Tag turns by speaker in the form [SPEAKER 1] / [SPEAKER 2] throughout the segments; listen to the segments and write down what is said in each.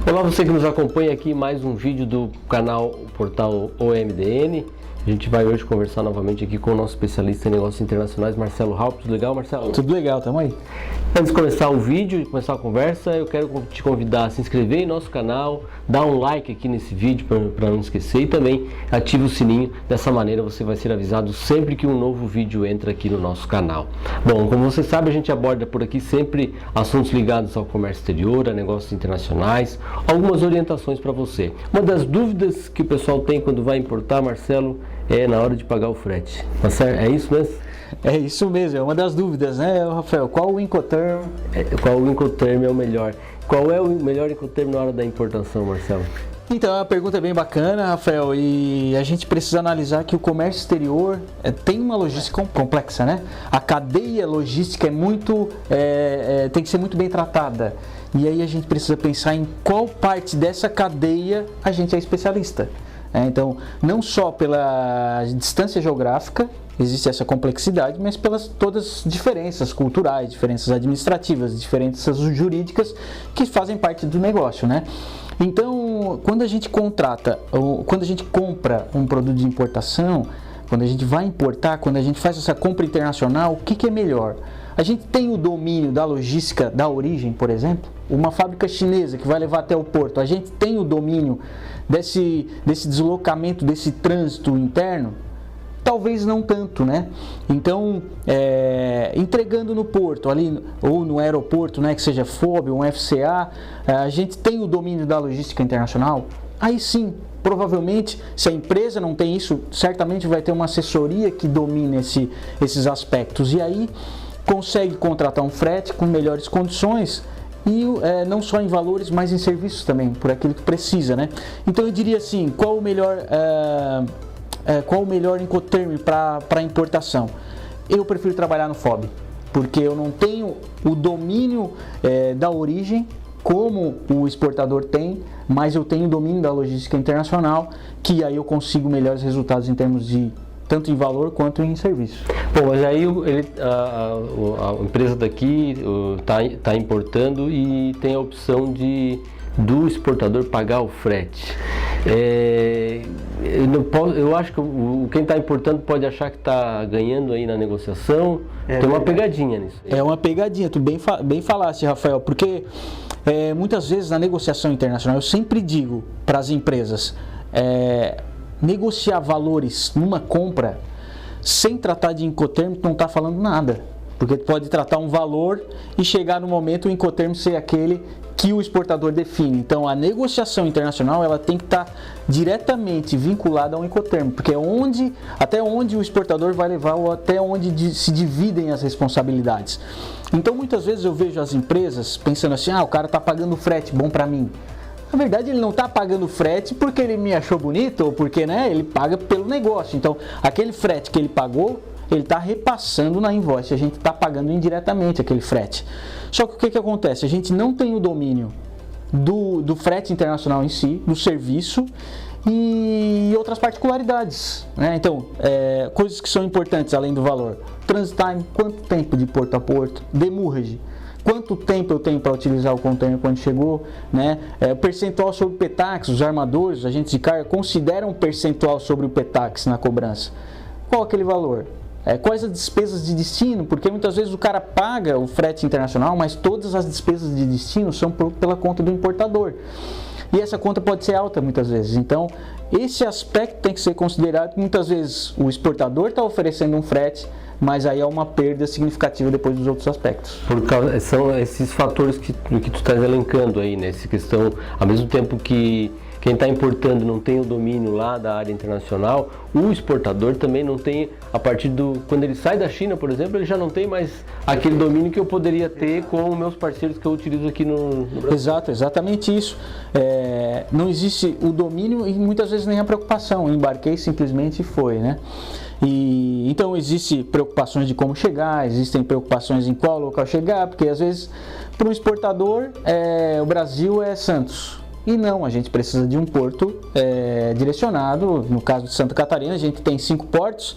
[SPEAKER 1] Olá, você que nos acompanha aqui, mais um vídeo do canal Portal OMDN. A gente vai hoje conversar novamente aqui com o nosso especialista em negócios internacionais, Marcelo Raupp. Tudo legal, Marcelo?
[SPEAKER 2] Tudo legal, tamo aí.
[SPEAKER 1] Antes de começar o vídeo e começar a conversa, eu quero te convidar a se inscrever em nosso canal, dar um like aqui nesse vídeo para não esquecer e também ative o sininho. Dessa maneira você vai ser avisado sempre que um novo vídeo entra aqui no nosso canal. Bom, como você sabe, a gente aborda por aqui sempre assuntos ligados ao comércio exterior, a negócios internacionais, algumas orientações para você. Uma das dúvidas que o pessoal tem quando vai importar, Marcelo, é na hora de pagar o frete. Tá certo? É isso mesmo?
[SPEAKER 2] É isso mesmo, é uma das dúvidas, né, Rafael? Qual o Incoterm?
[SPEAKER 1] Qual o Incoterm é o melhor? Qual é o melhor Incoterm na hora da importação, Marcelo?
[SPEAKER 2] Então, a pergunta é bem bacana, Rafael, e a gente precisa analisar que o comércio exterior tem uma logística complexa, né? A cadeia logística tem que ser muito bem tratada. E aí a gente precisa pensar em qual parte dessa cadeia a gente é especialista. Então, não só pela distância geográfica, existe essa complexidade, mas pelas todas as diferenças culturais, diferenças administrativas, diferenças jurídicas que fazem parte do negócio, né? Então, quando a gente contrata, ou quando a gente compra um produto de importação, quando a gente vai importar, quando a gente faz essa compra internacional, o que é melhor? A gente tem o domínio da logística da origem, por exemplo, uma fábrica chinesa que vai levar até o porto, a gente tem o domínio desse deslocamento, desse trânsito interno? Talvez não tanto, né? Então, entregando no porto ali, ou no aeroporto, né, que seja FOB ou um FCA, a gente tem o domínio da logística internacional? Aí sim, provavelmente, se a empresa não tem isso, certamente vai ter uma assessoria que domine esses aspectos. E aí, consegue contratar um frete com melhores condições e não só em valores, mas em serviços também, por aquilo que precisa, né? Então eu diria assim, qual o melhor Incoterm para importação? Eu prefiro trabalhar no FOB, porque eu não tenho o domínio da origem como o exportador tem, mas eu tenho o domínio da logística internacional, que aí eu consigo melhores resultados em termos de tanto em valor quanto em serviço.
[SPEAKER 1] Bom, mas aí a empresa daqui está importando e tem a opção do exportador pagar o frete. Eu acho que quem está importando pode achar que está ganhando aí na negociação. Tem uma pegadinha nisso.
[SPEAKER 2] É uma pegadinha, tu bem falaste, Rafael, porque muitas vezes na negociação internacional eu sempre digo para as empresas, negociar valores numa compra sem tratar de Incoterm não está falando nada, porque pode tratar um valor e chegar no momento o Incoterm ser aquele que o exportador define. Então a negociação internacional ela tem que estar diretamente vinculada ao Incoterm, porque é até onde o exportador vai levar ou até onde se dividem as responsabilidades. Então muitas vezes eu vejo as empresas pensando assim, o cara está pagando frete, bom para mim. Na verdade, ele não está pagando frete porque ele me achou bonito ou porque ele paga pelo negócio. Então, aquele frete que ele pagou, ele está repassando na invoice. A gente está pagando indiretamente aquele frete. Só que o que acontece? A gente não tem o domínio do frete internacional em si, do serviço e outras particularidades, né? Então, coisas que são importantes além do valor. Transit time, quanto tempo de porto a porto, demurrage. Quanto tempo eu tenho para utilizar o container quando chegou, né? Percentual sobre o PETAX, os armadores, os agentes de carga consideram um percentual sobre o PETAX na cobrança. Qual aquele valor? Quais as despesas de destino? Porque muitas vezes o cara paga o frete internacional, mas todas as despesas de destino são pela conta do importador. E essa conta pode ser alta muitas vezes. Então, esse aspecto tem que ser considerado. Muitas vezes o exportador está oferecendo um frete, mas aí é uma perda significativa depois dos outros aspectos.
[SPEAKER 1] São esses fatores que tu estás elencando aí, né? Essa questão, ao mesmo tempo que quem está importando não tem o domínio lá da área internacional, o exportador também não tem, quando ele sai da China, por exemplo, ele já não tem mais aquele domínio que eu poderia ter com os meus parceiros que eu utilizo aqui no Brasil.
[SPEAKER 2] Exato, exatamente isso. Não existe o domínio e muitas vezes nem a preocupação. Embarquei simplesmente e foi, né? Então existem preocupações de como chegar, existem preocupações em qual local chegar, porque às vezes para um exportador o Brasil é Santos. E não, a gente precisa de um porto direcionado. No caso de Santa Catarina, a gente tem 5 portos,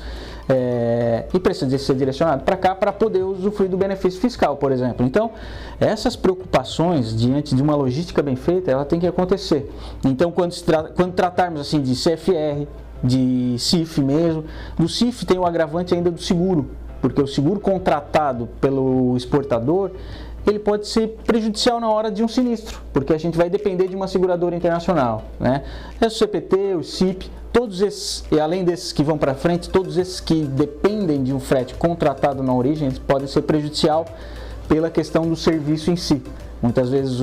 [SPEAKER 2] e precisa ser direcionado para cá para poder usufruir do benefício fiscal, por exemplo. Então, essas preocupações diante de uma logística bem feita, ela tem que acontecer. Então, quando tratarmos assim de CFR, de CIF mesmo, no CIF tem o agravante ainda do seguro, porque o seguro contratado pelo exportador, ele pode ser prejudicial na hora de um sinistro, porque a gente vai depender de uma seguradora internacional, né? O CPT, o CIP, todos esses, e além desses que vão para frente, todos esses que dependem de um frete contratado na origem, eles podem ser prejudicial pela questão do serviço em si. Muitas vezes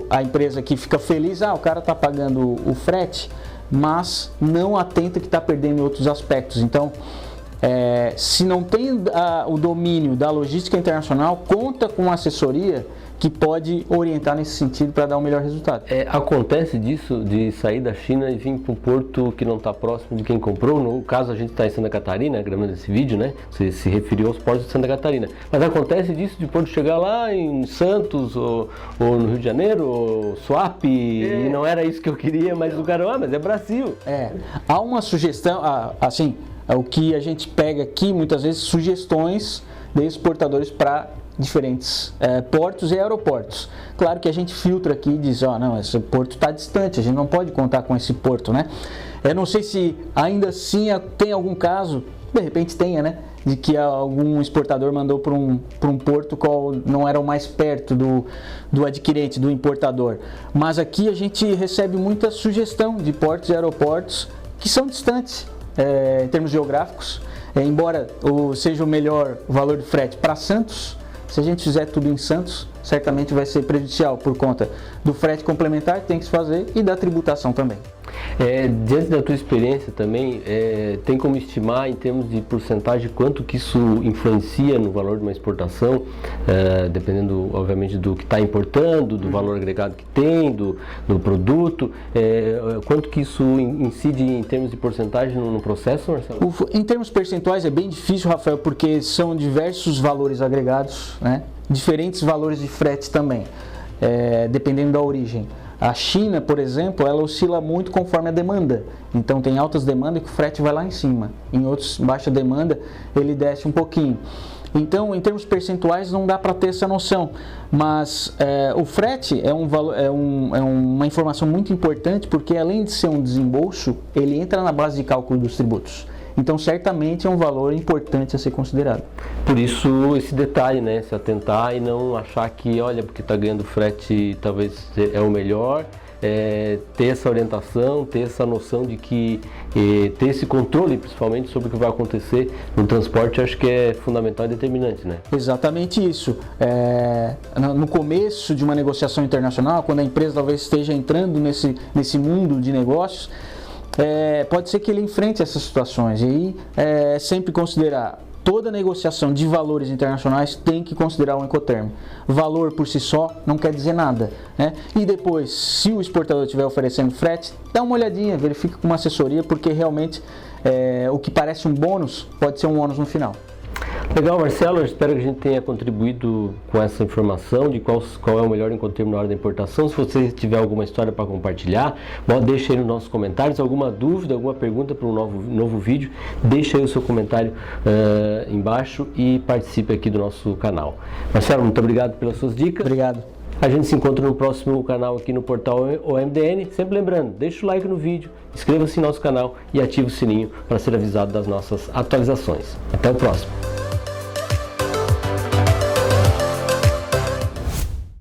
[SPEAKER 2] a empresa que fica feliz, o cara está pagando o frete, mas não atenta que está perdendo em outros aspectos. Então, se não tem o domínio da logística internacional, conta com uma assessoria que pode orientar nesse sentido para dar um melhor resultado.
[SPEAKER 1] Acontece disso, de sair da China e vir para um porto que não está próximo de quem comprou? No caso, a gente está em Santa Catarina, gravando esse vídeo, né? Você se referiu aos portos de Santa Catarina. Mas acontece disso de porto chegar lá em Santos, ou no Rio de Janeiro, ou Suape, e não era isso que eu queria, mas o cara, mas é Brasil.
[SPEAKER 2] Há uma sugestão, assim, o que a gente pega aqui, muitas vezes, sugestões de exportadores para diferentes portos e aeroportos. Claro que a gente filtra aqui e diz, não, esse porto está distante, a gente não pode contar com esse porto, né? Eu não sei se ainda assim tem algum caso, de repente tenha, né? De que algum exportador mandou para um porto qual não era o mais perto do adquirente, do importador. Mas aqui a gente recebe muita sugestão de portos e aeroportos que são distantes em termos geográficos. Embora seja o melhor valor de frete para Santos, se a gente fizer tudo em Santos, certamente vai ser prejudicial por conta do frete complementar que tem que se fazer e da tributação também.
[SPEAKER 1] Diante da tua experiência também, tem como estimar em termos de porcentagem quanto que isso influencia no valor de uma exportação, dependendo obviamente do que está importando, do valor agregado que tem, do produto, quanto que isso incide em termos de porcentagem no processo, Marcelo?
[SPEAKER 2] Em termos percentuais é bem difícil, Rafael, porque são diversos valores agregados, né? Diferentes valores de frete também, dependendo da origem. A China, por exemplo, ela oscila muito conforme a demanda. Então tem altas demandas que o frete vai lá em cima. Em outros, baixa demanda, ele desce um pouquinho. Então, em termos percentuais, não dá para ter essa noção. Mas o frete é uma informação muito importante, porque além de ser um desembolso, ele entra na base de cálculo dos tributos. Então, certamente é um valor importante a ser considerado.
[SPEAKER 1] Por isso, esse detalhe, né? Se atentar e não achar que, olha, porque está ganhando frete, talvez é o melhor. Ter essa orientação, ter essa noção de que ter esse controle, principalmente, sobre o que vai acontecer no transporte, acho que é fundamental e determinante, né?
[SPEAKER 2] Exatamente isso. No começo de uma negociação internacional, quando a empresa talvez esteja entrando nesse mundo de negócios, pode ser que ele enfrente essas situações. E aí, sempre considerar toda negociação de valores internacionais tem que considerar o Incoterm. Valor por si só não quer dizer nada, né? E depois, se o exportador estiver oferecendo frete, dá uma olhadinha, verifica com uma assessoria, porque realmente o que parece um bônus pode ser um ônus no final.
[SPEAKER 1] Legal, Marcelo, eu espero que a gente tenha contribuído com essa informação de qual é o melhor Incoterm na hora da importação. Se você tiver alguma história para compartilhar, deixa aí nos nossos comentários. Alguma dúvida, alguma pergunta para um novo vídeo, deixa aí o seu comentário embaixo e participe aqui do nosso canal. Marcelo, muito obrigado pelas suas dicas.
[SPEAKER 2] Obrigado.
[SPEAKER 1] A gente se encontra no próximo canal aqui no portal OMDN. Sempre lembrando, deixa o like no vídeo, inscreva-se em nosso canal e ative o sininho para ser avisado das nossas atualizações. Até o próximo.